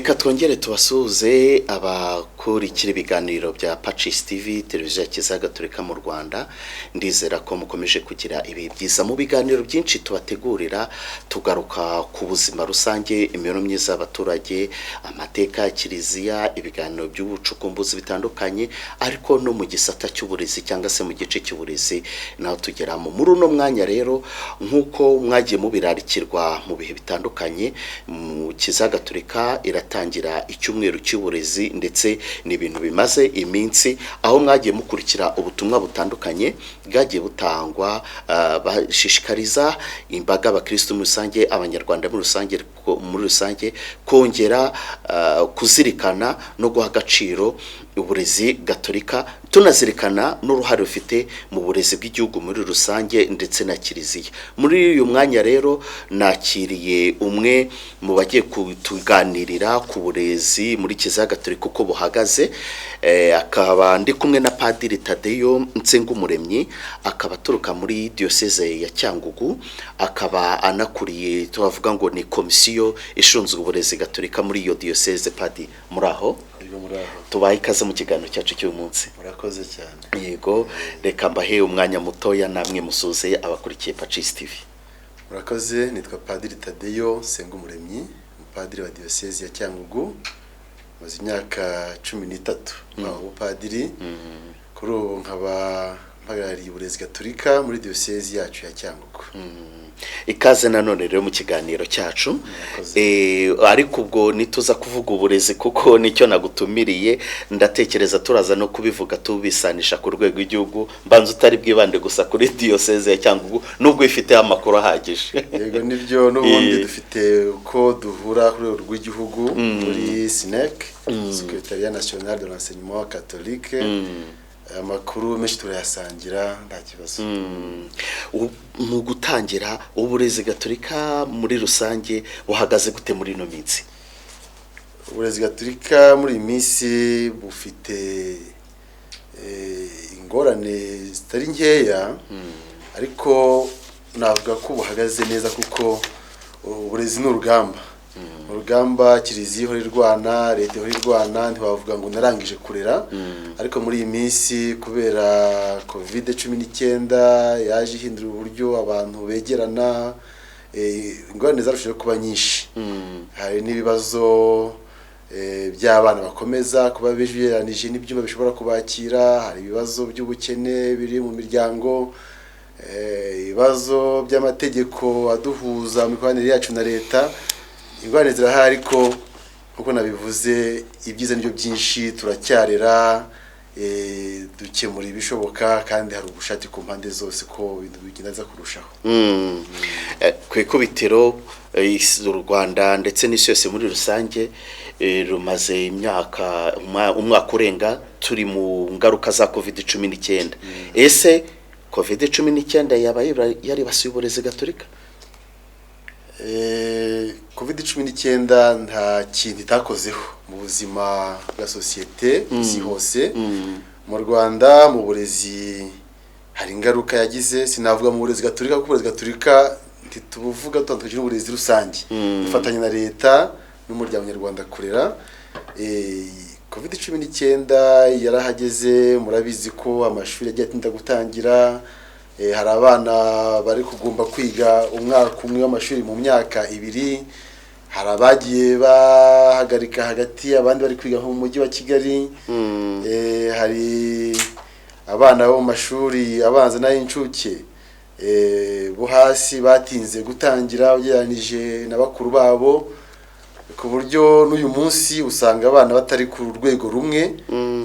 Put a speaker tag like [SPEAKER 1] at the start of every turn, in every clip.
[SPEAKER 1] Reka twongere tubasuhuze abakurikira ibiganiro bya Pacis TV televiziyo ya Kiliziya Gatolika mu Rwanda. Ndizera ko mukomeje kugira ibi byiza mu biganiro byinshi tubategurira, tugaruka ku buzima rusange, imibereho myiza y'abaturage, amateka ya Kiliziya, ibiganiro by'ubucukumbuzi bitandukanye, ariko no mu gisata cy'uburezi cyangwa se mu gice cy'uburezi naho tugeramo. Muri uno mwanya rero nk'uko mwagiye mubirarikirwa mu bihe bitandukanye, mu Kiliziya Gatolika iratangira icyumweru cy'uburezi, ndetse n'ibintu bimaze iminsi aho mwagiye mukurikira ubutumwa butandukanye bwagiye butangwa, bashishikariza imbaga abakristo muri rusange, abanyarwanda muri rusange kongera kuzirikana no guha agaciro uburezi gatolika, tunazirikana n'uruhare rufite mu burezi bw'igihugu muri rusange ndetse na Kiliziya. Muri uyu mwanya rero nakiriye umwe mu bagiye kutuganirira ku burezi muri Kiliziya Gatolika uko buhagaze, akaba ndi kumwe na Padiri Tadeyo Nsengumuremyi, akaba aturuka muri Diocese ya Cyangugu, akaba anakuriye tubavuga ngo ni komisiyo ishinzwe uburezi gatolika muri iyo Diocese. Padi muraho? Tubaye ikaze mu kiganiro cyacu cy'uyu munsi.
[SPEAKER 2] Murakoze cyane.
[SPEAKER 1] Yego, reka mbahe umwanya mutoya namwe musuze abakurikiye Pacis TV.
[SPEAKER 2] Murakoze, nitwa Padiri Tadeyo Nsengumuremyi, umupadiri wa Diocese ya Cyangugu, maze imyaka 13 aho padiri. Kuri ubu nkaba mpagarariye uburezi gatolika muri Diocese yacu ya Cyangugu.
[SPEAKER 1] Ikaze nanone rero mu kiganiro cyacu, ariko ubwo nituza kuvuga uburezi kuko nicyo nagutumiriye, ndatekereza turaza no kubivuga tubisanisha ku rwego rw'igihugu, mbanza utari bwibande gusa kuri Diocese ya Cyangugu nubwo ifite amakuru ahagije.
[SPEAKER 2] Yego nibyo, n'ubundi dufite uko duhura ku rwego rw'igihugu muri SNEC, Secrétariat National de l'Enseignement Catholique. Amakuru menshi turayasangira nta kibazo.
[SPEAKER 1] Mu gutangira uburezi gatolika muri rusange buhagaze gute muri ino minsi?
[SPEAKER 2] Uburezi gatolika muri iyi minsi bufite ingorane zitari nkeya, ariko navuga ko buhagaze neza kuko uburezi ni urugamba. Urugamba Kiliziya ihora irwana, leta ihora irwana, ntiwavuga ngo narangije kurera. Ariko muri iyi minsi kubera COVID-19 yaje ihindura uburyo abantu begerana, ingorane zarushijeho kuba nyinshi. Hari n'ibibazo by'abana bakomeza kuba bejeranije n'ibyumba bishobora kubakira, hari ibibazo by'ubukene biri mu miryango, ibibazo by'amategeko aduhuza mu mikoranire yacu na leta. Ingorane zirahari, ariko nkuko nabivuze ibyiza nibyo byinshi, turacyarera, dukemura ibishoboka, kandi hari ubushake ku mpande zose ko ibintu bigenda kurushaho.
[SPEAKER 1] Ku ikubitiro u Rwanda ndetse n'isi yose muri rusange rumaze umwaka urenga turi mu ngaruka za COVID-19. Ese COVID-19 yaba yaribasiye uburezi gatolika?
[SPEAKER 2] COVID-19 nta kintu itakozeho mu buzima bwa sosiyete isi hose. Mu Rwanda mu burezi hari ingaruka yagize, sinavuga mu burezi gatolika kuko uburezi gatolika ntitubuvuga tutandukanye n'uburezi rusange, dufatanya na leta n'umuryango nyarwanda kurera. COVID-19 yarahageze, murabizi ko amashuri yagiye atinda gutangira. Hari abana bari kugomba kwiga umwaka umwe w'amashuri mu myaka 2, hari abagiye bahagarika hagati, abandi bari kwiga mu mujyi wa Kigali. Hari abana bo mu mashuri abanza n'ay'incuke bo hasi batinze gutangira ugereranije na bakuru babo, ku buryo n'uyu munsi usanga abana batari ku rwego rumwe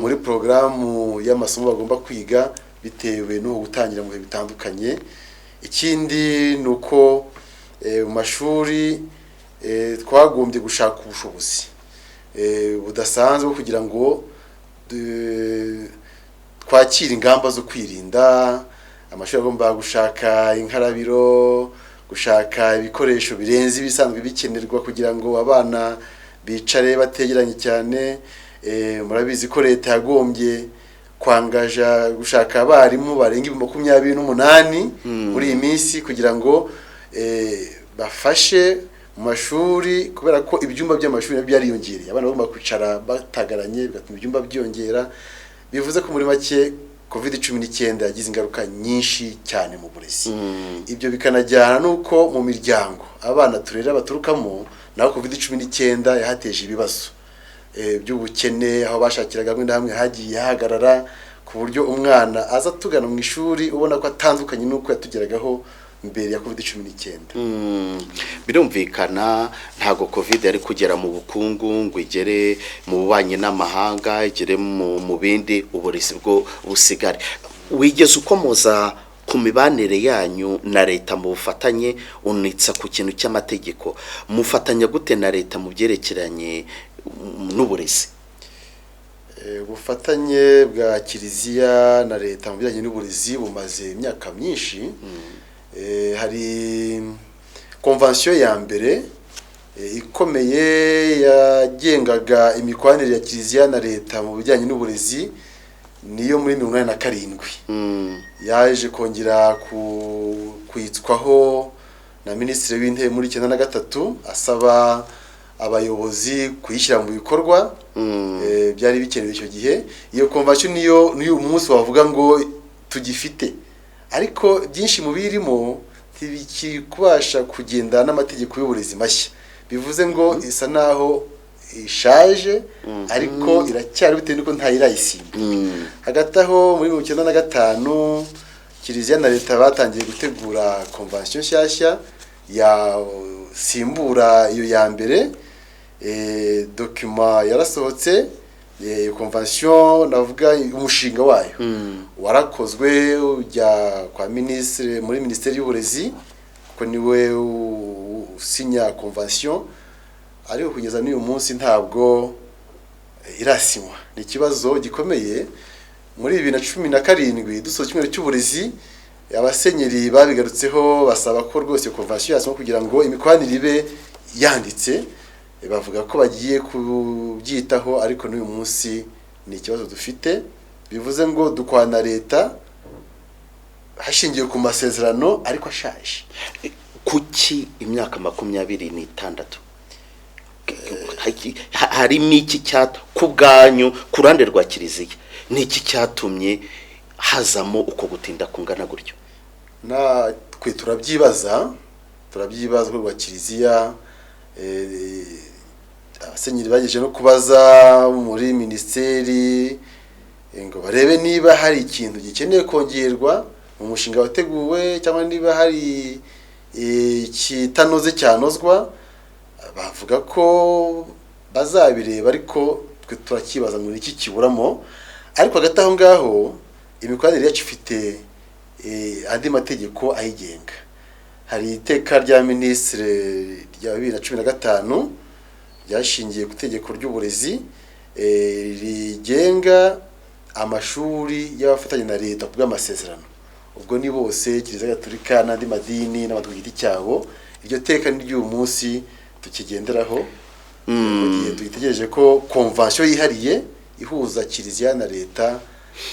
[SPEAKER 2] muri porogaramu y'amasomo bagomba kwiga bitewe no gutangira mu bihe bitandukanye. Ikindi ni uko mu mashuri twagombye gushaka ubushobozi budasanzwe kugira ngo twakire ingamba zo kwirinda. Amashuri agomba gushaka inkarabiro, gushaka ibikoresho birenze ibisanzwe bikenerwa kugira ngo abana bicare bategeranye cyane. Murabizi ko leta yagombye kwangaja gushaka abarimu barenga 28 muri iyi minsi kugira ngo bafashe mu mashuri kubera ko ibyumba by'amashuri nabyo byariyongereye, abana bagomba kwicara batagaranye bigatuma ibyumba byongera. Bivuze ko muri make COVID-19 yagize ingaruka nyinshi cyane mu burezi. Ibyo bikanajyana nuko mu miryango abana turera baturukamo naho COVID-19 yahateje ibibazo by'ubukene, aho bashakiraga hamwe na hamwe hagiye hagarara, ku buryo umwana aza tugana mu ishuri ubona ko atandukanye nuko yatugeragaho mbere ya COVID-19.
[SPEAKER 1] Birumvikana ntago COVID yari kugera mu bukungu ngo igere mu bubanyi n'amahanga, igere mu bindi, uburezi bwo busigare. Wigeze ukomoza ku mibanire yanyu na leta mu bufatanye, unitsa ku kintu cy'amategeko, mufatanya gute na leta mu byerekeranye n'uburezi?
[SPEAKER 2] Ubufatanye bwa Kiliziya na leta mu bijyanye n'uburezi bumaze imyaka myinshi. Hari konvansiyo ya mbere ikomeye yagengaga imikoranire ya Kiliziya na leta mu bijyanye n'uburezi, niyo muri 1987 yaje kongera kwitswaho na Minisitiri w'Intebe muri 1993 asaba abayobozi kuyishyira mu bikorwa. Byari bikenewe icyo gihe. Iyo konvansiyo niyo umunsi bavuga ngo tugifite, ariko byinshi mu birimo ntibikibasha kugenda n'amategeko y'uburezi mashya. Bivuze ngo isa naho ishaje, ariko iracyari bitewe nuko ntayirayisimba. Hagati aho muri 1995 Kiliziya na leta batangiye gutegura konvansiyo nshyashya yasimbura iyo ya mbere. Document yarasohotse, konvansiyo navuga umushinga wayo warakozwe ujya kwa ministre muri Minisiteri y'Uburezi, kuko niwe usinya konvansiyo, ariko kugeza n'uyu munsi ntabwo irasinywa. Ni ikibazo gikomeye. Muri 2017 dusoza icyumweru cy'uburezi, abasenyeri babigarutseho basaba ko rwose konvansiyo yasinywa kugira ngo imikoranire ibe yanditse. Bavuga ko bagiye kubyitaho, ariko n'uyu munsi ni ikibazo dufite. Bivuze ngo dukwana leta hashingiye ku masezerano ariko ashaje.
[SPEAKER 1] Kuki imyaka 26 harimo iki cyato ku bwanyu ku ruhande rwa Kiliziya, ni iki cyatumye hazamo uko gutinda kungana gutyo?
[SPEAKER 2] Twe turabyibaza ko rwa Kiliziya. Abasenyeri bagejeje no kubaza muri minisiteri ngo barebe niba hari ikintu gikeneye kongerwa mu mushinga wateguwe, cyangwa niba hari kitanoze cyanozwa. Bavuga ko bazabireba, ariko twe turakibaza ngo iki kiburamo. Ariko hagati aho ngaho imikoranire yacu ifite andi mategeko ayigenga. Hari iteka rya Minisitiri rya 2015 ryashingiye ku itegeko ry'uburezi rigenga amashuri y'abafatanya na leta ku bw'amasezerano. Ubwo ni bose, Kiliziya Gatolika n'andi madini n'abantu ku giti cyabo. Iryo teka ni ry'uyu munsi tukigenderaho, mu gihe tuyitegereje ko konvansiyo yihariye ihuza Kiliziya na leta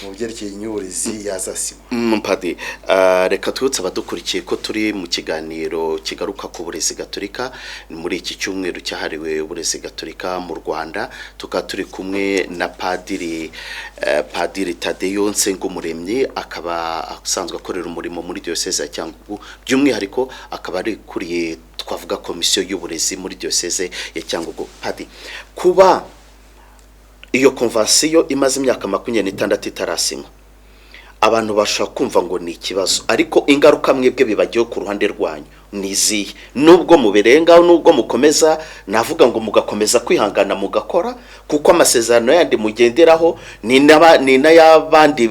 [SPEAKER 2] mu byerekeye n'uburezi yazasinywa.
[SPEAKER 1] Mpadi, reka twibutse abadukurikiye ko turi mu kiganiro kigaruka ku burezi gatolika muri iki cyumweru cyahariwe uburezi gatolika mu Rwanda. Tukaba turi kumwe na Padiri Tadeyo Nsengumuremyi, akaba asanzwe akorera umurimo muri Diocese ya Cyangugu, by'umwihariko akaba ari kuriye twavuga komisiyo y'uburezi muri Diocese ya Cyangugu. Padi, kuba iyo konvansiyo imaze imyaka 26 itarasinywa, abantu bashaka kumva ngo ni ikibazo, ariko ingaruka mwebwe bibagiye ku ruhande rwanyu niziye. Nubwo muberengaho, nubwo mukomeza, navuga ngo mugakomeza kwihangana mugakora, kuko amasezerano yandi mugenderaho ni n'ayabandi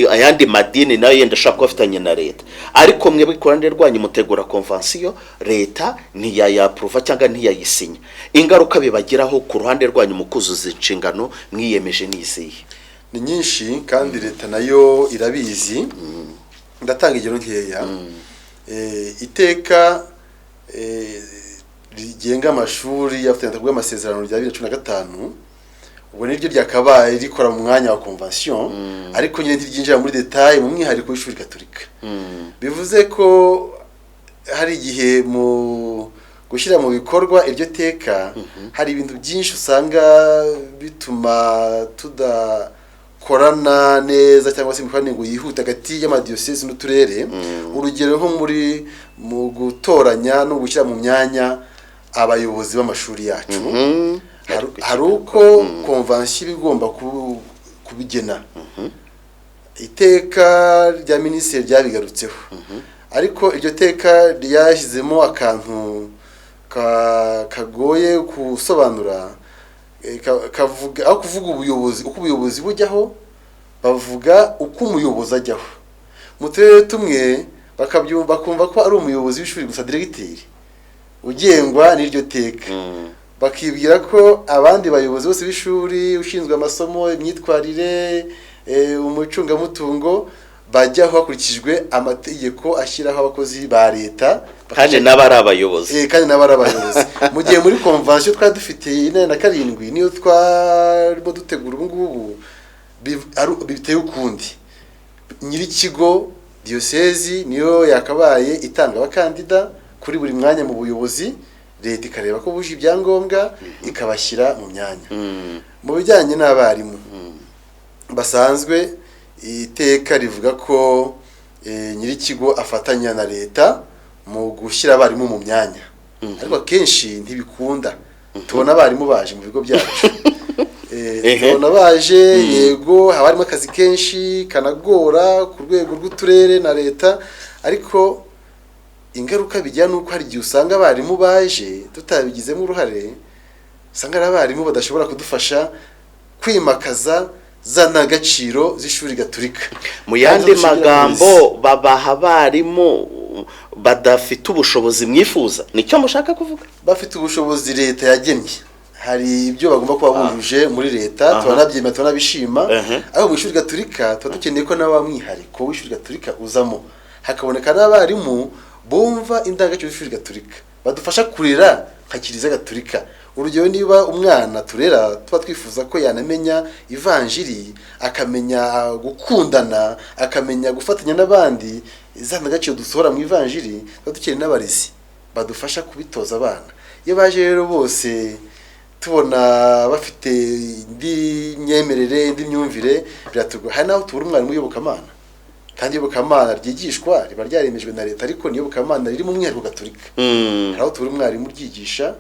[SPEAKER 1] ayandi madini nayo yenda ashaka kubafitanye na leta. Ariko mwebwe ku ruhande rwanyu mutegura konvansiyo, leta ntiyayaprova cyangwa ntiyayisinya. Ingaruka bibagiraho ku ruhande rwanyu mu kuzuza inshingano mwiyemeje niziye?
[SPEAKER 2] Ni nyinshi, kandi leta nayo irabizi. Ndatanga igero nkeya. Iteka rigenga amashuri y'abafatanya bw'amasezerano rya 2015, ubwo niryo ryakabaye rikora mu mwanya wa konvansiyo, ariko nyine ntiryinjira muri detail mu mwihariko w'ishuri Gatolika. Bivuze ko hari igihe gushyira mu bikorwa iryo teka hari ibintu byinshi usanga bituma tudakorana neza cyangwa se imikoranire ngo yihute hagati y'amadiyosezi n'uturere. Urugero nko mu gutoranya no gushyira mu myanya abayobozi b'amashuri yacu, hari uko konvansiyo iba igomba kubigena. Iteka rya minisitiri ryabigarutseho, ariko iryo teka ryashyizemo akantu kagoye gusobanura. Kavuga aho kuvuga ubuyobozi, uko ubuyobozi bujyaho, bavuga uko umuyobozi ajyaho. Mu turere tumwe bakumva ko ari umuyobozi w'ishuri gusa, diregiteri ugengwa n'iryo teka, bakibwira ko abandi bayobozi bose b'ishuri, ushinzwe amasomo, imyitwarire, umucungamutungo, bajyaho hakurikijwe amategeko ashyiraho abakozi ba leta,
[SPEAKER 1] kandi n'abari abayobozi.
[SPEAKER 2] Kandi n'abari abayobozi. Mu gihe muri konvansiyo twari dufite 47 niyo twarimo dutegura ubu ngubu, biteye ukundi. Nyir'ikigo diyosezi niyo yakabaye itanga abakandida kuri buri mwanya mu buyobozi, leta ikareba ko buje ibyangombwa ikabashyira mu myanya. Mu bijyanye n'abarimu basanzwe, iteka rivuga ko nyir'ikigo afatanya na leta mu gushyira abarimu mu myanya, ariko akenshi ntibikunda. Tubona abarimu baje mu bigo byacu, tubona baje, yego haba harimo akazi kenshi kanagora ku rwego rw'uturere na leta, ariko ingaruka bijya nuko hari igihe usanga abarimu baje tutabigizemo uruhare, usanga ari abarimu badashobora kudufasha kwimakaza za ndangagaciro z'ishuri gatolika.
[SPEAKER 1] Mu yandi magambo, babaha abarimu badafite ubushobozi mwifuza, nicyo mushaka kuvuga?
[SPEAKER 2] Bafite ubushobozi leta yagennye, hari ibyo bagomba kuba bujuje muri leta, turanabyemera turanabishima, aho mu ishuri gatolika tuba dukeneye ko nawe mwihariko w'ishuri gatolika uzamo, hakaboneka n'abarimu bumva indangagaciro z'ishuri gatolika, badufasha kurera nka kiliziya gatolika. Urugero, niba umwana turera tuba twifuza ko yanamenya ivanjiri, akamenya gukundana, akamenya gufatanya n'abandi, za ndangagaciro dusohora mu ivanjiri, tuba dukeneye n'abarezi badufasha kubitoza abana. Iyo baje rero bose tubona bafite indi myemerere, indi myumvire, biratugora. Hari naho tubura umwarimu w'iyobokamana, kandi iyobokamana ryigishwa riba ryaremejwe na leta, ariko n'iyobokamana riri mu mwihariko gatolika. Hari aho tubura umwarimu uryigisha,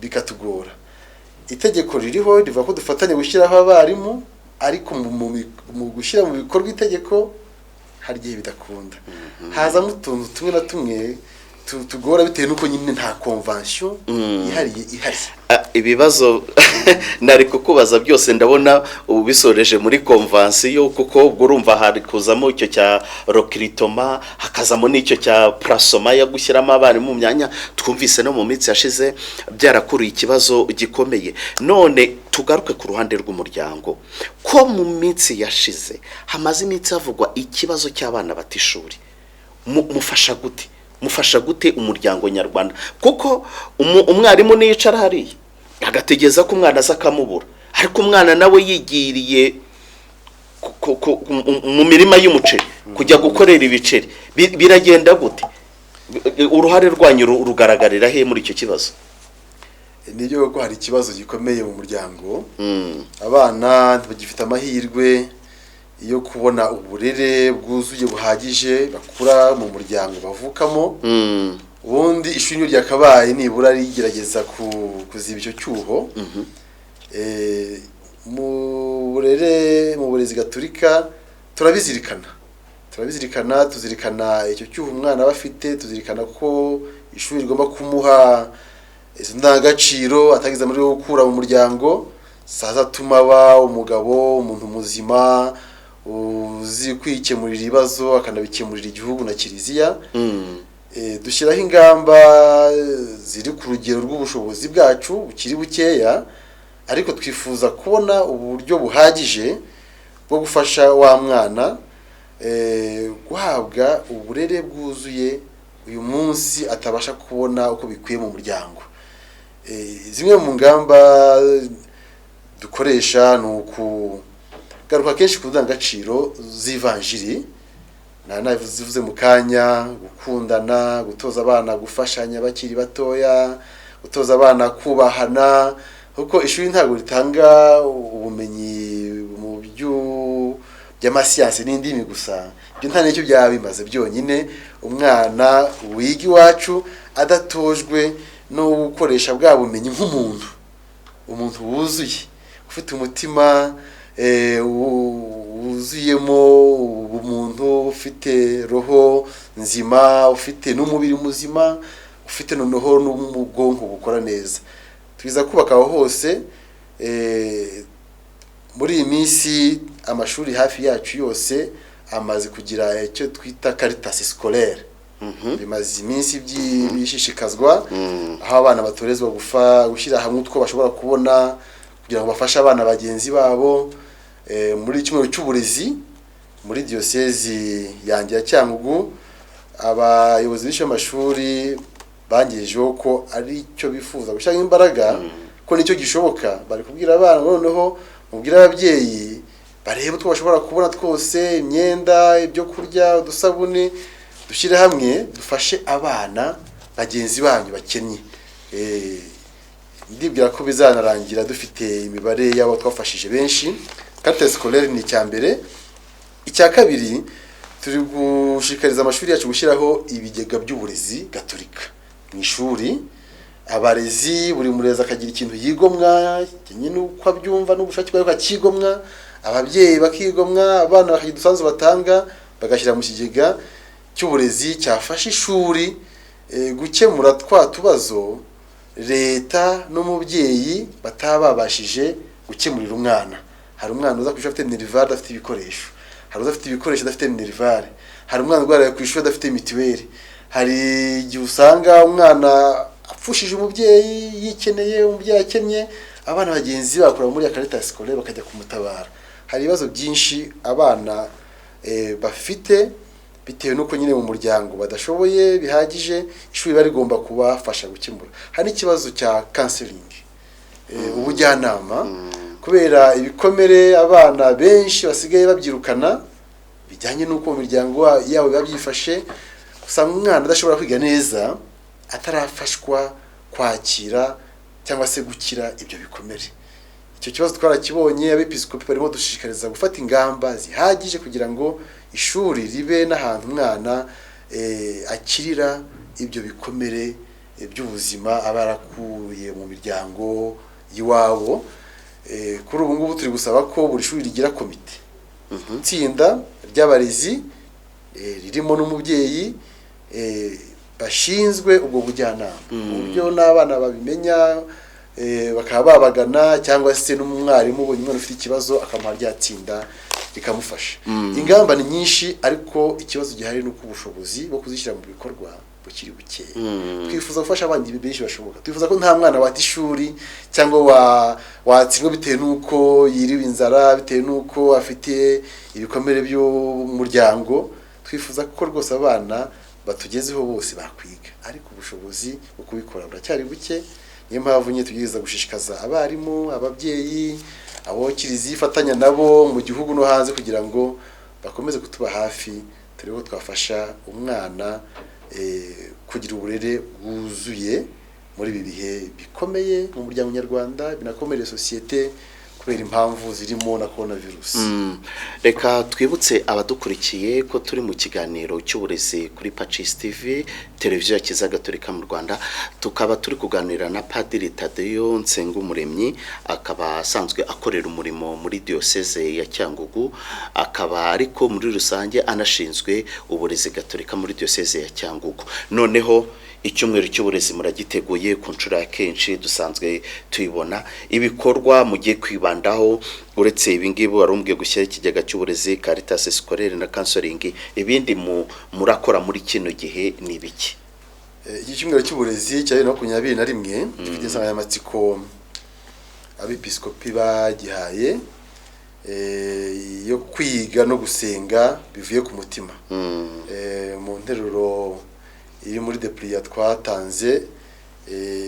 [SPEAKER 2] bikatugora. Itegeko ririho rivuga ko dufatanye gushyiraho abarimu, ariko mu gushyira mu bikorwa itegeko hari igihe bidakunda, hazamo utuntu tumwe na tumwe tugora, bitewe n'uko nyine nta konvansiyo ihariye ihari.
[SPEAKER 1] Ibibazo nari kukubaza byose ndabona ubu bisoreje muri konvansiyo, kuko ubwo urumva hari kuzamo icyo cya rokiritoma, hakazamo n'icyo cya purasoma yo gushyiramo abarimu mu myanya. Twumvise no mu minsi yashize byarakuruye ikibazo gikomeye. None tugaruke ku ruhande rw'umuryango, ko mu minsi yashize hamaze iminsi havugwa ikibazo cy'abana bata ishuri. Mufasha gute umuryango nyarwanda? Kuko umwarimu niyicara hariya agategeza ko umwana aza akamubura, ariko umwana nawe yigiriye mu mirima y'umuceri kujya gukorera ibiceri, biragenda gute? Uruhare rwanyu rugaragarira he muri icyo kibazo?
[SPEAKER 2] Nibyo ko hari ikibazo gikomeye mu muryango. Abana ntibagifite amahirwe yo kubona uburere bwuzuye buhagije bakura mu muryango bavukamo. Ubundi ishuri ryakabaye nibura rigerageza kuziba icyo cyuho. Mu burezi gatolika tuzirikana icyo cyuho umwana aba afite, tuzirikana ko ishuri rigomba kumuha izo ndangagaciro atagize muri gukura mu muryango, zazatuma aba umugabo, umuntu muzima uzi kwikemurira ibibazo akanabikemurira igihugu na kiliziya. Dushyiraho ingamba ziri ku rugero rw'ubushobozi bwacu bukiri bukeya, ariko twifuza kubona uburyo buhagije bwo gufasha wa mwana guhabwa uburere bwuzuye uyu munsi atabasha kubona uko bikwiye mu muryango. Zimwe mu ngamba dukoresha ni ukugaruka kenshi ku ndangagaciro z'ivanjiri, navuze mu kanya, gukundana, gutoza abana gufashanya bakiri batoya, gutoza abana kubahana, kuko ishuri ntabwo ritanga ubumenyi mu by'amasiyansi n'indimi gusa, ibyo nta n'icyo byaba bimaze byonyine. Umwana wiga iwacu adatojwe no gukoresha bwa bumenyi nk'umuntu, umuntu wuzuye, ufite umutima wuzuyemo ubumuntu, ufite roho nzima, ufite n'umubiri muzima, ufite noneho n'ubwonko bukora neza. Twiza kubaka aho hose. Muri iyi minsi amashuri hafi yacu yose amaze kugira icyo twita caritas scolaire. Bimaze iminsi byishishikazwa, aho abana batorezwa gushyira hamwe utwo bashobora kubona kugira ngo bafashe abana bagenzi babo. Muri cyumweru cy'uburezi muri diocese yanjye ya Cyangugu, abayobozi b'amashuri bangejejeho ko ari cyo bifuza gushyira imbaraga, ko nicyo gishoboka. Bari kubwira abana, noneho mubwira ababyeyi barebe utwo bashobora kubona twose, imyenda, ibyo kurya, udusabuni, dushyire hamwe dufashe abana bagenzi banyu bakennye. Ndibwira ko bizanarangira dufite imibare y'abo twafashije benshi. Carte scolaire ni icyambere. Icya kabiri, turi gushikariza amashuri yacu gushyiraho ibigega by'uburezi gatolika mu ishuri. Abarezi, buri murezi akagira ikintu yigomwa, nyine uko abyumva n'ubushake bwawe akigomwa, ababyeyi bakigomwa, abana bakagira udusanzu batanga bagashyira mu kigega cy'uburezi cyafasha ishuri gukemura twa tubazo leta n'umubyeyi bataba babashije gukemurira umwana. Hari umwana uza ku ishuri afite minerivare adafite ibikoresho, hari udafite ibikoresho adafite minerivare, hari umwana urwariye ku ishuri adafite mituweli, hari igihe usanga umwana apfushije umubyeyi yikeneye, umubyeyi akennye, abana bagenzi bakora muri ya caritas scolaire bakajya kumutabara. Hari ibibazo byinshi abana bafite bitewe nuko nyine mu muryango badashoboye bihagije, ishuri bari rigomba kubafasha gukemura. Hari ikibazo cya counseling, ubujyanama, kubera ibikomere abana benshi basigaye babyirukana bijyanye nuko mu miryango yabo babyifashe. Usanga umwana adashobora kwiga neza atarafashwa kwakira cyangwa se gukira ibyo bikomere. Icyo kibazo twarakibonye, abepiskopi barimo dushishikariza gufata ingamba zihagije kugira ngo ishuri ribe n'ahantu umwana akirira ibyo bikomere by'ubuzima aba yarakuye mu miryango y'iwabo. Kuri ubu ngubu turi gusaba ko buri shuri rigira komite, itsinda ry'abarezi ririmo n'umubyeyi bashinzwe ubwo bujyanama, uburyo n'abana babimenya bakaba babagana, cyangwa se n'umwarimu ubonye umwana ufite ikibazo akamuha rya tsinda rikamufasha. Ingamba ni nyinshi, ariko ikibazo gihari ni uko ubushobozi bwo kuzishyira mu bikorwa bukiri bukeya. Twifuza gufasha abandi benshi bashoboka. Twifuza ko nta mwana wata ishuri cyangwa watsindwa bitewe n'uko yiriwe inzara, bitewe n'uko afite ibikomere by'umuryango. Twifuza ko rwose abana batugezeho bose bakwiga, ariko ubushobozi bwo kubikora buracyari buke. Niyo mpamvu nyine tugiriza gushishikaza abarimu, ababyeyi, abo kiliziya ifatanya nabo mu gihugu no hanze, kugira ngo bakomeze kutuba hafi, turebe ko twafasha umwana kugira uburere bwuzuye muri ibi bihe bikomeye mu muryango nyarwanda, binakomereye sosiyete kubera impamvu zirimo na coronavirus.
[SPEAKER 1] Reka twibutse abadukurikiye ko turi mu kiganiro cy'uburezi kuri Pacis TV, televiziyo ya Kiliziya Gatolika mu Rwanda. Tukaba turi kuganira na Padiri Tadeyo Nsengumuremyi, akaba asanzwe akorera umurimo muri diocese ya Cyangugu, akaba ariko muri rusange anashinzwe uburezi gatolika muri diocese ya Cyangugu. Noneho icyumweru cy'uburezi muragiteguye ku nshuro ya kenshi, dusanzwe tuyibona ibikorwa mugiye kwibandaho. Uretse ibingibi warumbwiye gushyira ikigega cy'uburezi, caritas scolaire na counseling, ibindi murakora muri kino gihe ni biki?
[SPEAKER 2] Iki cyumweru cy'uburezi cya 2021 gifite insanganyamatsiko abepiskopi bagihaye yo kwiga no gusenga bivuye ku mutima. Mu nteruro iri muri depliya twatanze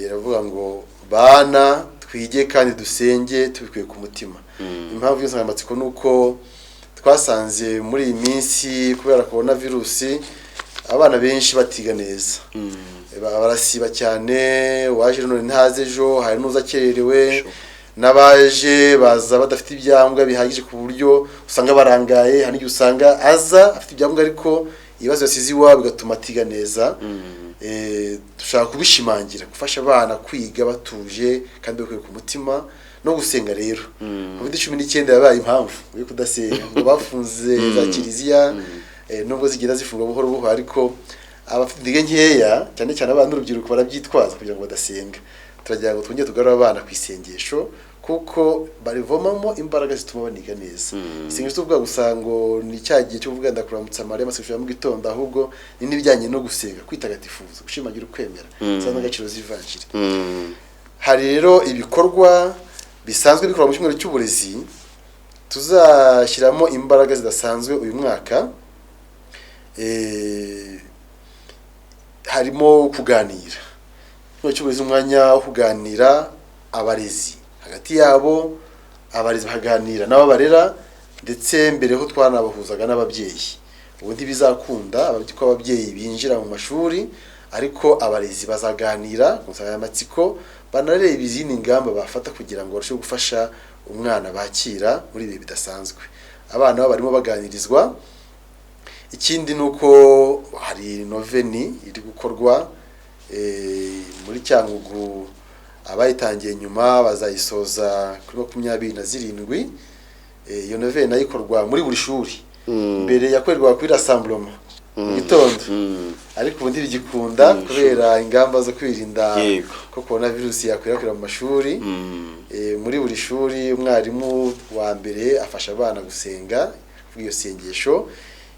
[SPEAKER 2] iravuga ngo bana twige kandi dusenge tubikuye ku mutima. Impamvu y'insanganyamatsiko nuko twasanze muri iyi minsi kubera corona virusi abana benshi batiga neza, barasiba cyane, waje none ntaze ejo, hari n'uza akererewe, n'abaje baza badafite ibyangombwa bihagije ku buryo usanga barangaye, hari n'igihe usanga aza afite ibyangombwa ariko ibibazo yasize iwabo bigatuma atiga neza. Dushaka kubishimangira, gufasha abana kwiga batuje kandi bakuye ku mutima no gusenga. Rero COVID-19 yabaye impamvu yo kudasenga, ngo bafunze za kiliziya nubwo zigira zifunga buhoro buhoro, ariko abafite intege nkeya cyane cyane abana n'urubyiruko barabyitwaza kugira ngo badasenga. Turagira ngo twongere tugarure abana ku isengesho kuko barivomamo imbaraga zituma baniga neza. Isengesho tuvuga gusa ngo ni cyagiye cyo kuvuga ndakuramutsa Mariya amasengesho mu gitondo, ahubwo ni n'ibijyanye no gusenga, kwitagatifuza, gushimangira ukwemera cyangwa agaciro z'ivanjiri. Hari rero ibikorwa bisanzwe bikorwa mu cyumweru cy'uburezi tuzashyiramo imbaraga zidasanzwe uyu mwaka. Harimo kuganira, cy'uburezi umwanya wo kuganira abarezi hagati yabo, abarezi baganira n'abo barera, ndetse mbere ho twanabahuzaga n'ababyeyi. Ubu ntibizakunda ko ababyeyi binjira mu mashuri, ariko abarezi bazaganira ku nsanganyamatsiko, banareba izindi ngamba bafata kugira ngo barusheho gufasha umwana bakira muri ibi bidasanzwe. Abana babo barimo baganirizwa. Ikindi nuko hari noveni iri gukorwa muri Cyangugu, abayitangiye nyuma bazayisoza kuri 27. Iyo noveni ayikorwa muri buri shuri, mbere yakorerwa kuri rassemblement mu gitondo, ariko ubundi bigikunda kubera ingamba zo kwirinda ko corona virusi yakwirakwira mu mashuri. Muri buri shuri umwarimu wa mbere afasha abana gusenga kuvuga iyo sengesho.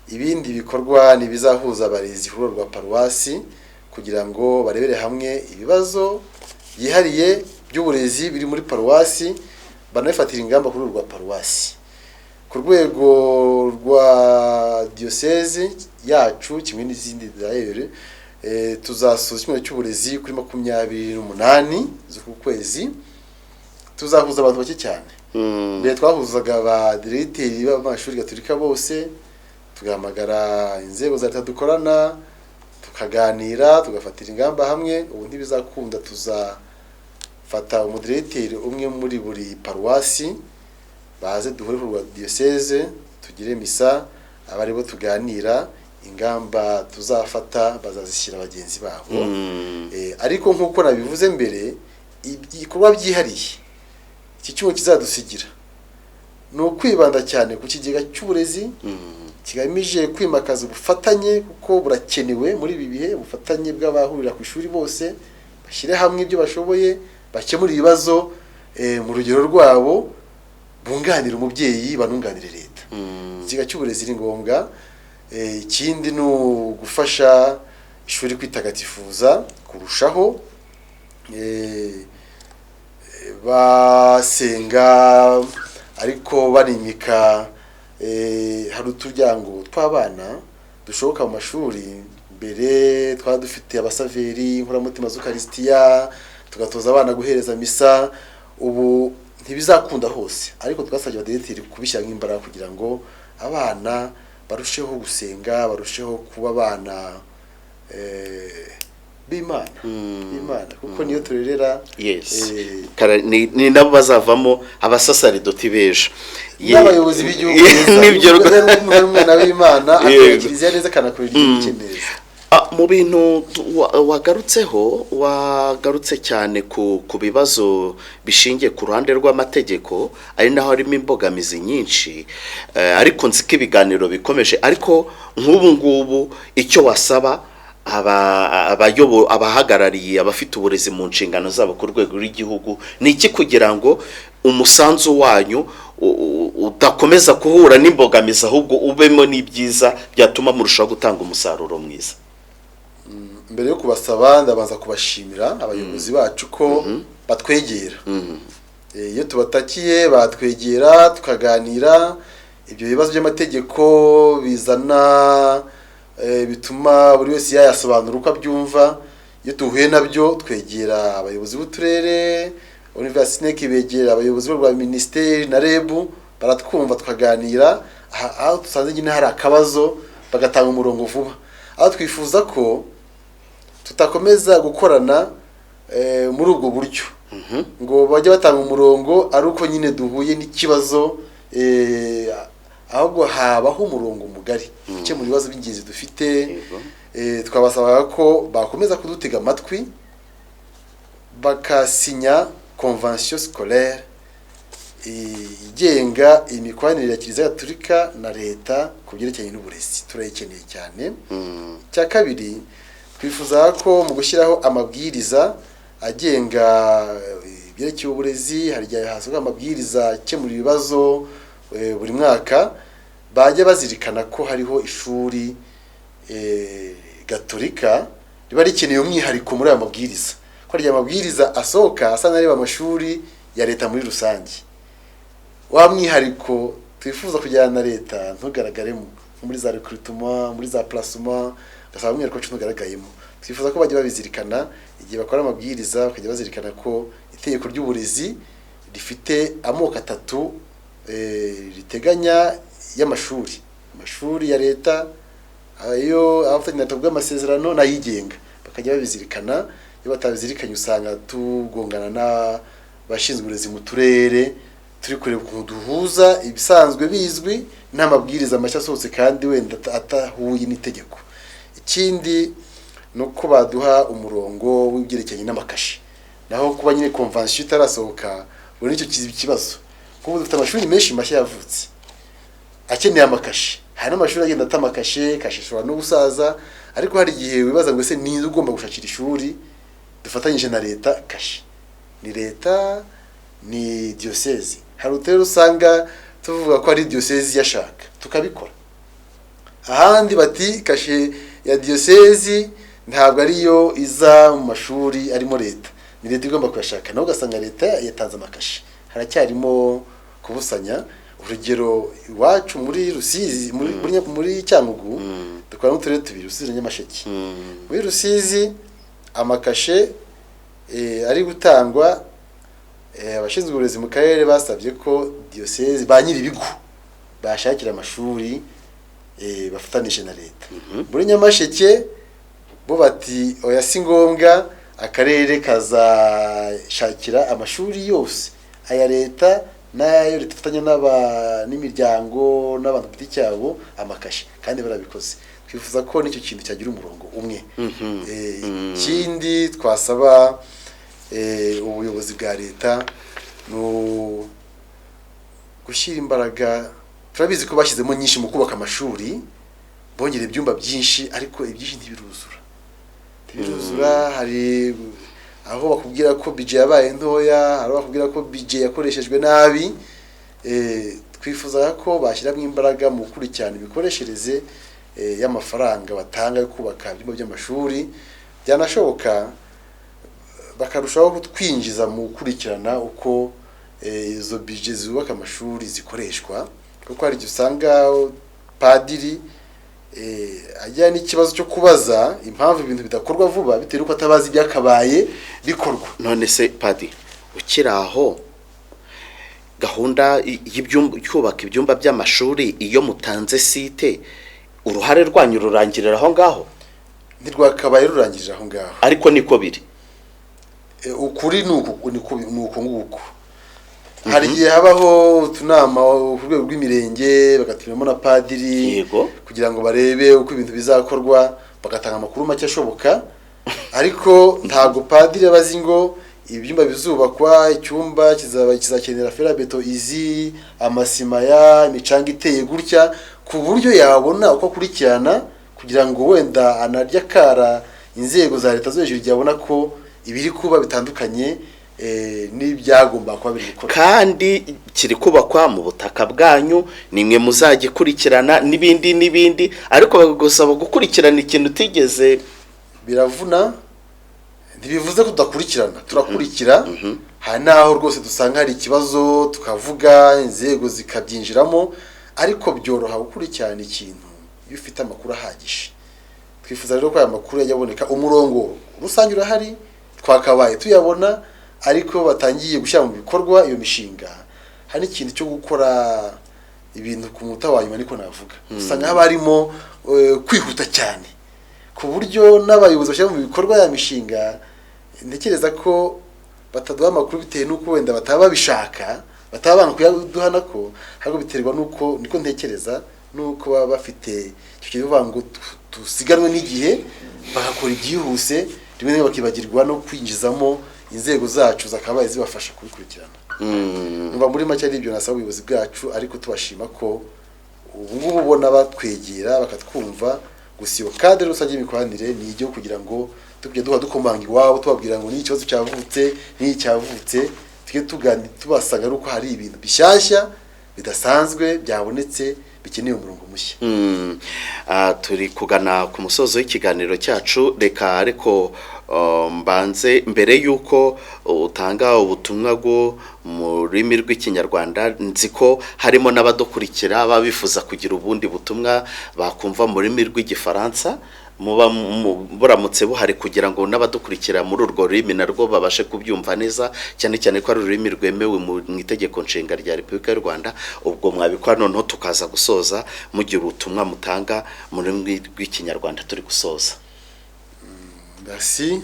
[SPEAKER 2] Ibindi bikorwa ni bizahuza abarezi ku rwego rwa paruwasi kugira ngo barebere hamwe ibibazo byihariye by'uburezi biri muri paruwasi, banafatira ingamba ku rwego rwa paruwasi. Ku rwego rwa diocese yacu kimwe n'izindi daire, tuzasoza icyumweru cy'uburezi kuri 28 z'uku kwezi. Tuzahuza abantu bake cyane. Mbere twahuzaga aba directeurs b'amashuri gatolika bose, tugahamagara inzego za leta dukorana, tukaganira, tugafatira ingamba hamwe. Ubu ntibizakunda, tuzafata umudirecteur umwe muri buri paruwasi, baze duhure ku rwa diocese, tugire misa, abaribo tuganira ingamba tuzafata, bazazishyira bagenzi babo. Ariko nk'uko nabivuze mbere, ibikorwa byihariye iki cyumwe kizadusigira ni ukwibanda cyane ku kigega cy'uburezi kigamije kwimakaza ubufatanye, kuko burakenewe muri ibi bihe. Ubufatanye bw'abahurira ku ishuri bose, bashyire hamwe ibyo bashoboye, bakemura ibibazo mu rugero rwabo, bunganira umubyeyi, banunganire leta. Ikigega cy'uburezi ni ngombwa. Ikindi ni ugufasha ishuri kwitagatifuza kurushaho, basenga ariko banimika. Hari uturyango tw'abana dushoboka mu mashuri. Mbere twaba dufite abasaveri, inkoramutima z'Ukaristiya, tugatoza abana guhereza misa. Ubu ntibizakunda hose, ariko twasabye abadirecteurs kubishyira nk'imbaraga kugira ngo abana barusheho gusenga, barusheho kuba abana b'Imana, kuko niyo turerera.
[SPEAKER 1] Ni nabo bazavamo abasasaridoti bejo,
[SPEAKER 2] n'abayobozi b'igihugu
[SPEAKER 1] nibyo
[SPEAKER 2] umwana w'Imana akiriza neza kanakorera igihugu neza.
[SPEAKER 1] Mu bintu wagarutse cyane ku bibazo bishingiye ku ruhande rw'amategeko, ari naho harimo imbogamizi nyinshi, ariko nzi ko ibiganiro bikomeje. Ariko nk'ubu ngubu icyo wasaba abahagarariye abafite uburezi mu nshingano zabo ku rwego rw'igihugu ni iki, kugira ngo umusanzu wanyu udakomeza kuhura n'imbogamizi, ahubwo ubemo n'ibyiza byatuma murushaho gutanga umusaruro mwiza?
[SPEAKER 2] Mbere yo kubasaba, ndabanza kubashimira abayobozi bacu ko batwegera. Iyo tubatakiye batwegera tukaganira. Ibyo bibazo by'amategeko bizana bituma buri wese yayasobanura uko abyumva. Iyo tuhuye nabyo twegera abayobozi b'uturere, Université begera abayobozi b'u Ministeri na REB, baratwumva tukaganira. aho dusanze nyine hari akabazo bagatanga umurongo vuba. Aho twifuza ko tutakomeza gukorana muri ubwo buryo ngo bajye batanga umurongo ari uko nyine duhuye n'ikibazo, ahubwo habaho umurongo mugari ukemura ibibazo by'ingenzi dufite. Twabasaba ko bakomeza kudutega amatwi bakasinya convention scolaire igenga imikoranire ya Kiliziya Gatolika na leta ku byerekeranye n'uburezi. Turayikeneye cyane. Cya kabiri, twifuza ko mu gushyiraho amabwiriza agenga ibyerekeye uburezi, hari igihe hasohoka amabwiriza akemura ibibazo buri mwaka, bajya bazirikana ko hariho ishuri Gatolika riba rikeneye umwihariko muri aya mabwiriza, ko ari amabwiriza asohoka asa n'areba amashuri ya leta muri rusange. Wa mwihariko twifuza kujyana na leta ntugaragaremo muri za recruitment, muri za placement, gasaba umwihariko ntugaragayemo. Twifuza ko bajya babizirikana igihe bakora amabwiriza, bakajya bazirikana ko itegeko ry'uburezi rifite amoko atatu riteganya y'amashuri: amashuri ya leta, ayo afatanya bw'amasezerano n'ayigenga. Bakajya babizirikana. Iyo batabizirikanye usanga tugongana n'abashinzwe uburezi mu turere, turi kureba ukuntu duhuza ibisanzwe bizwi n'amabwiriza mashya asohotse kandi wenda atahuye n'itegeko. Ikindi nuko baduha umurongo w'ibyerekeranye n'amakashi, naho kuba nyine convention itarasohoka buri nicyo kibazo. Kuko dufite amashuri menshi mashya yavutse akeneye amakashi, hari n'amashuri agenda atamakashe, kashishwa no gusaza, ariko hari igihe wibaza ngo ese ni ugomba gushakira ishuri dufatanyije na leta kashi. Ni leta, ni diocese. Hari utero usanga tuvuga ko ari diocese yashaka tukabikora, ahandi bati kashe ya diocese ntabwo ariyo iza mu mashuri arimo leta, ni leta igomba kuyashaka. Naho ugasanga leta yatanze amakashi, haracyarimo kubusanya. Urugero iwacu muri Rusizi, muri Cyangugu dukora n'uturere tubiri, Rusizi na Nyamasheke. Muri Rusizi amakashe ari gutangwa, abashinzwe uburezi mu karere basabye ko diocese ba nyiri ibigo bashakira amashuri bafatanije na leta. Muri Nyamasheke bo bati oya si ngombwa, akarere kazashakira amashuri yose, aya leta n'ayo leta ifatanya n'imiryango n'abantu ku giti cyabo amakashi, kandi barabikoze. Twifuza ko nicyo kintu cyagira umurongo umwe. Ikindi twasaba ubuyobozi bwa leta no gushyira imbaraga. Turabizi ko bashyizemo nyinshi mu kubaka amashuri, bongera ibyumba byinshi, ariko ibyinshi ntibiruzura. Hari aho bakubwira ko budget yabaye ntoya, hari bakubwira ko budget yakoreshejwe nabi. Twifuza ko bashyiramo imbaraga mu gukurikirana imikoreshereze y'amafaranga batanga yo kubaka ibyumba by'amashuri, byanashoboka bakarushaho kutwinjiza mu gukurikirana uko izo budget zubaka amashuri zikoreshwa. Kuko hari igihe usanga padiri ajya n'ikibazo cyo kubaza impamvu ibintu bidakorwa vuba bitewe n'uko atabazi ibyakabaye bikorwa.
[SPEAKER 1] None se padi, ukiri aho, gahunda y'ubaka ibyumba by'amashuri iyo mutanze site, uruhare rwanyu rurangirira aho ngaho?
[SPEAKER 2] Ntirwakabaye rurangirira aho ngaho,
[SPEAKER 1] ariko niko biri.
[SPEAKER 2] Ukuri nuko nguko. Hari igihe habaho utunama ku rwego rw'imirenge, bagatumamo na padiri kugira ngo barebe uko ibintu bizakorwa, bagatanga amakuru make ashoboka. Ariko ntabwo padiri abazi ngo ibyumba bizubakwa, icyumba kizakenera ferabeto izi, amasima ya imicanga iteye gutya, ku buryo yabona uko akurikirana kugira ngo wenda anarya kara inzego za leta zo hejuru yabona ko ibiri kuba bitandukanye n'ibyagomba kuba biri gukora. Kandi
[SPEAKER 1] kiri kubakwa mu butaka bwanyu, nimwe muzagikurikirana n'ibindi, ariko bagusaba gukurikirana ikintu utigeze.
[SPEAKER 2] Biravuna. Ntibivuze ko tudakurikirana, turakurikira. Hari naho rwose dusanga hari ikibazo tukavuga, inzego zikabyinjiramo, ariko byoroha gukurikirana ikintu iyo ufite amakuru ahagije. Twifuza rero ko aya makuru yajya umurongo rusange urahari, twakabaye tuyabona, ariko batangiye gushyira mu bikorwa iyo mishinga. Hari ikintu cyo gukora ibintu ku munota wa nyuma niko navuga usanga haba harimo kwihuta cyane ku buryo n'abayobozi bashyira mu bikorwa ya mishinga ntekereza ko bataduha amakuru bitewe n'uko wenda bataba babishaka bataba banga kuyaduhana ko ahubwo biterwa n'uko niko ntekereza n'uko baba bafite icyo kintu bavuga ngo tusiganwe n'igihe bagakora ibyihuse rimwe na rimwe bakibagirwa no kwinjizamo inzego zacu zakabaye zibafasha kubikurikirana numva muri make ari ibyo nasaba ubuyobozi bwacu ariko tubashima ko ubu ngubu ubona batwegera bakatwumva gusa iyo cadre rusange y'imikoranire ni igihe kugira ngo tujye dukomanga iwabo tubabwira ngo ni ikibazo cyavutse tujye tubasanga ari uko hari ibintu bishyashya bidasanzwe byabonetse bikeneye umurongo mushya.
[SPEAKER 1] Turi kugana ku musozo w'ikiganiro cyacu reka ariko mbanze mbere yuko utanga ubutumwa bwo mu rurimi rw'ikinyarwanda nzi ko harimo n'abadukurikira babifuza kugira ubundi butumwa bakumva mu rurimi rw'igifaransa buramutse buhari kugira ngo n'abadukurikira muri urwo rurimi narwo babashe kubyumva neza cyane cyane ko ari ururimi rwemewe mu itegeko nshinga rya Repubulika y'u Rwanda ubwo mwabikora noneho tukaza gusoza mugira ubutumwa mutanga mu rurimi rw'ikinyarwanda turi gusoza.
[SPEAKER 2] Merci.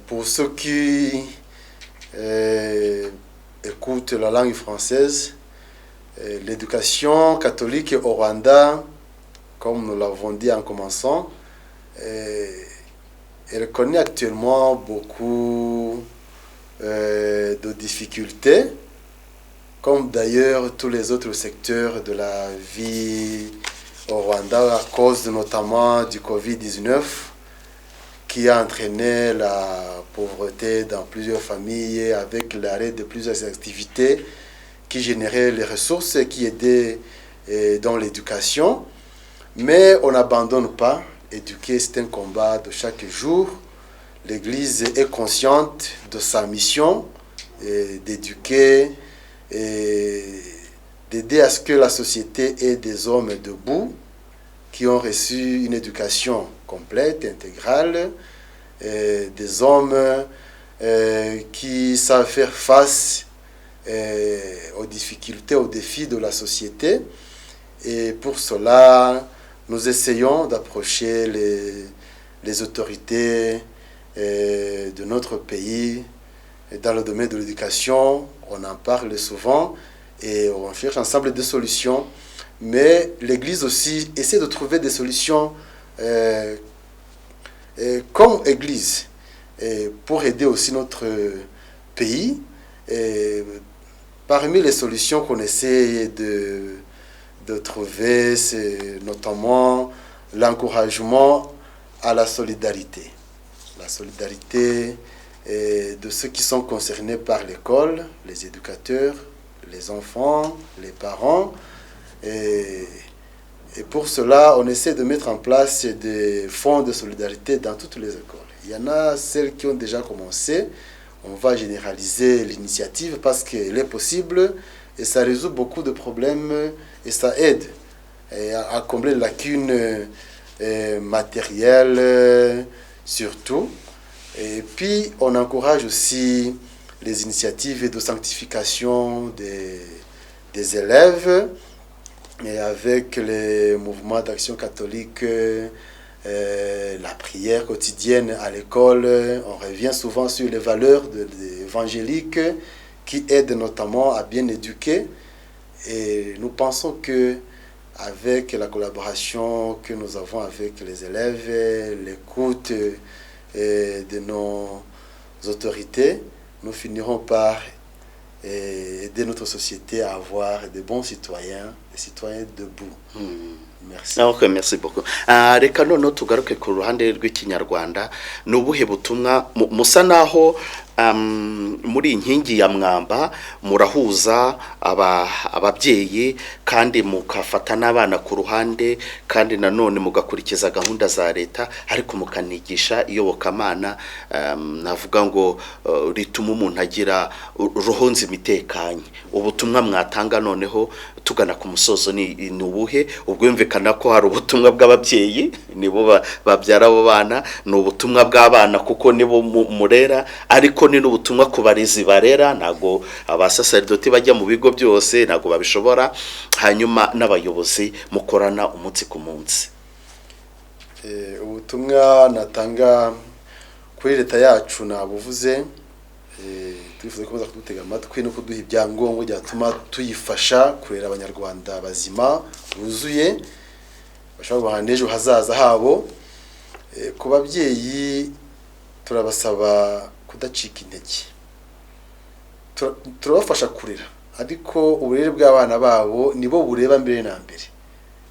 [SPEAKER 2] Pour ceux qui écoutent la langue française, l'éducation catholique au Rwanda, comme nous l'avons dit en commençant, elle connaît actuellement beaucoup de difficultés, comme d'ailleurs tous les autres secteurs de la vie au Rwanda, à cause notamment du Covid-19, qui a entraîné la pauvreté dans plusieurs familles, avec l'arrêt de plusieurs activités qui généraient les ressources et qui aidaient dans l'éducation. Mais on n'abandonne pas. Éduquer, c'est un combat de chaque jour. L'Église est consciente de sa mission d'éduquer et d'aider à ce que la société ait des hommes debout qui ont reçu une éducation complète, intégrale, des hommes qui savent faire face aux difficultés, aux défis de la société. Et pour cela, nous essayons d'approcher les autorités de notre pays dans le domaine de l'éducation. On en parle souvent et on cherche ensemble des solutions. Mais l'Église aussi essaie de trouver des solutions comme Église pour aider aussi notre pays. Parmi les solutions qu'on essaie de trouver, c'est notamment l'encouragement à la solidarité. La solidarité de ceux qui sont concernés par l'école, les éducateurs, les enfants, les parents. Et pour cela, on essaie de mettre en place des fonds de solidarité dans toutes les écoles. Il y en a celles qui ont déjà commencé. On va généraliser l'initiative parce qu'elle est possible et ça résout beaucoup de problèmes et ça aide à combler les lacunes matérielles surtout. Et puis, on encourage aussi les initiatives de sanctification des élèves. Et avec les mouvements d'action catholique, la prière quotidienne à l'école, on revient souvent sur les valeurs évangéliques qui aident notamment à bien éduquer. Et nous pensons que avec la collaboration que nous avons avec les élèves, l'écoute de nos autorités, nous finirons par aider notre société à avoir de bons citoyens, des citoyens debout. Merci.
[SPEAKER 1] Okay, merci beaucoup. Reka noneho tugaruke ku ruhande rw'ikinyarwanda n'ubuhe butumwa musa naho muri inkingi ya mwamba murahuza ababyeyi kandi mukafata n'abana ku ruhande kandi nanone mugakurikiza gahunda za leta ariko mukanigisha iyobokamana navuga ngo rituma umuntu agira ruhonze imitekanye. Ubutumwa mwatanga noneho tugana ku musozo ni ubuhe? Ubwo yumvikana ko hari ubutumwa bw'ababyeyi nibo babyara abo bana, ni ubutumwa bw'abana kuko nibo murera, ariko ariko ni n'ubutumwa ku barezi barera, ntago abasaserdoti bajya mu bigo byose, ntago babishobora, hanyuma n'abayobozi mukorana umunsi ku munsi.
[SPEAKER 2] Ubutumwa natanga kuri leta yacu nabuvuze, twifuza kuza kudutega amatwi no kuduha ibyangombwa byatuma tuyifasha kurera abanyarwanda bazima buzuye bashobora guhana ejo hazaza habo. Ku babyeyi turabasaba kudacika intege, turabafasha kurera, ariko uburere bw'abana babo nibo bureba mbere na mbere.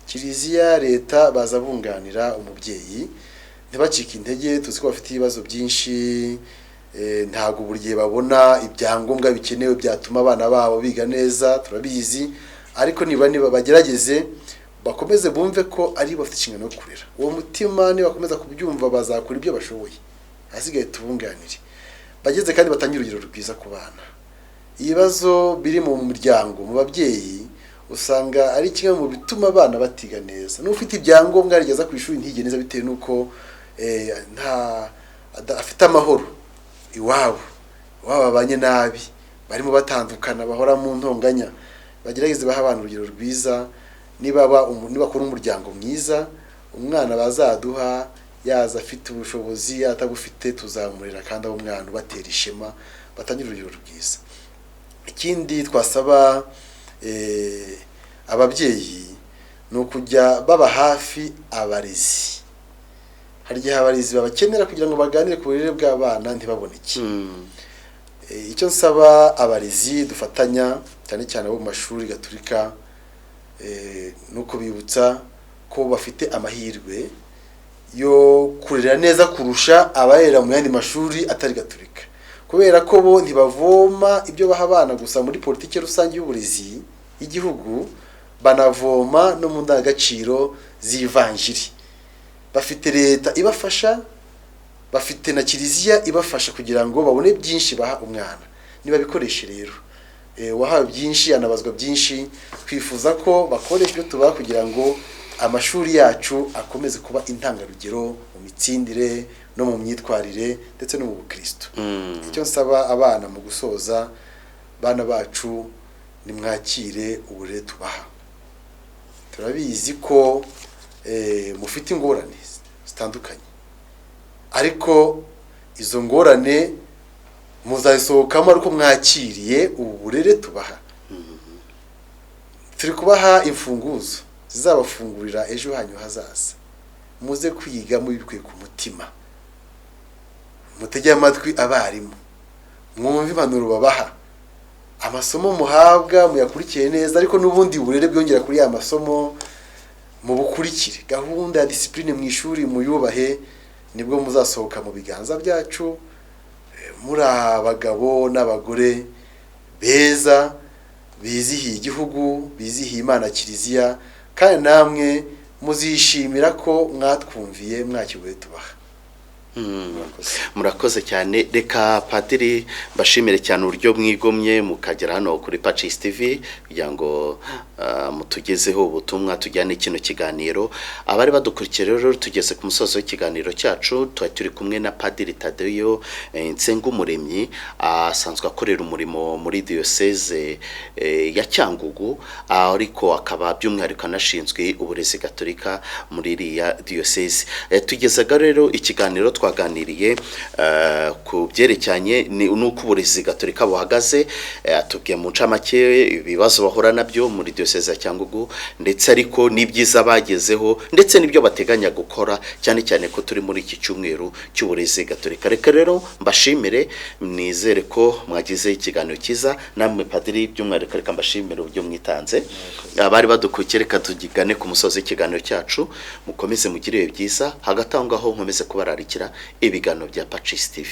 [SPEAKER 2] Kiliziya, leta baza bunganira umubyeyi, ntibacike intege. Tuzi ko bafite ibibazo byinshi, ntago buri gihe babona ibyangombwa bikenewe byatuma abana babo biga neza, turabizi, ariko niba bagerageze bakomeze bumve ko ari bafite inshingano yo kurera. Uwo mutima niba bakomeza kubyumva bazakora ibyo bashoboye, hasigaye tubunganire. Bageze kandi batangira urugero rwiza ku bana. Ibibazo biri mu muryango, mu babyeyi, usanga ari kimwe mu bituma abana batiga neza. N'ufite ibyangombwa arigeza ku ishuri ntige neza bitewe nuko afite amahoro iwabo babanye nabi, barimo batandukana, bahora mu ntonganya. Bagerageze baha abana urugero rwiza. Niba bakora umuryango mwiza, umwana bazaduha yaza afite ubushobozi, atagufite tuzamurira kandi abo mwana batera ishema, batangira urugero rwiza. Ikindi twasaba ababyeyi ni ukujya baba hafi abarezi. Hari igihe abarezi babakenera kugira ngo baganire ku burere bw'abana ntibaboneke. Icyo nsaba abarezi dufatanya cyane cyane abo mu mashuri gaturika, nuko bibutsa ko bafite amahirwe yo kurera neza kurusha abarera mu yandi mashuri atari gaturika, kubera ko bo ntibavoma ibyo baha abana gusa muri politiki rusange y'uburezi y'igihugu, banavoma no mu ndangagaciro z'ivanjiri. Bafite leta ibafasha, bafite na kiliziya ibafasha kugira ngo babone byinshi baha umwana. Niba bikoreshe rero, wahawe byinshi anabazwa byinshi. Twifuza ko bakoresha ibyo tubaha kugira ngo amashuri yacu akomeze kuba intangarugero mu mitsindire no mu myitwarire ndetse no mu bukristo. Icyo nsaba abana mu gusoza, bana bacu nimwakire uburere tubaha. Turabizi ko mufite ingorane zitandukanye, ariko izo ngorane muzayisohokamo ariko mwakiriye uburere tubaha. Turi kubaha imfunguzo zizabafungurira ejo hanyu hazaza. Muze kwiga mubikuye ku mutima, mutegeye amatwi abarimu, mwumve impanuro babaha, amasomo muhabwa muyakurikiye neza, ariko n'ubundi burere bwongera kuri ya masomo mu bukurikire. Gahunda ya discipline mu ishuri muyubahe, nibwo muzasohoka mu biganza byacu muri abagabo n'abagore beza bizihiye igihugu, bizihiye Imana, kiliziya, kandi namwe muzishimira ko mwatwumviye mwakiguye tubaha.
[SPEAKER 1] Murakoze cyane. Reka Padiri bashimire cyane uburyo mwigomye mukagera hano kuri Pacis TV kugira ngo mutugezeho ubutumwa tujyane kino kiganiro. Abari badukurikiye rero tugeze ku musozo w'ikiganiro cyacu, turi kumwe na Padiri Tadeyo Nsengumuremyi, asanzwe akorera umurimo muri diocese ya Cyangugu, ariko akaba by'umwihariko anashinzwe uburezi gatolika muri iriya diocese. Tugezaga rero ikiganiro twaganiriye ku byerekeranye n'uko uburezi gatolika buhagaze, tubwiye mu ncamake ibibazo bahura nabyo muri diocese ya Cyangugu, ndetse ariko n'ibyiza bagezeho ndetse n'ibyo bateganya gukora, cyane cyane ko turi muri iki cyumweru cy'uburezi gatolika. Reka rero mbashimire, nizere ko mwagize ikiganiro cyiza. Namwe Padiri by'umwihariko reka mbashimire uburyo mwitanze. Abari badukurikiye reka tugigane ku musozi w'ikiganiro cyacu, mukomeze mugire byiza. Hagati aho ngaho nkomeze kubararikira ibiganiro bya Pacis TV.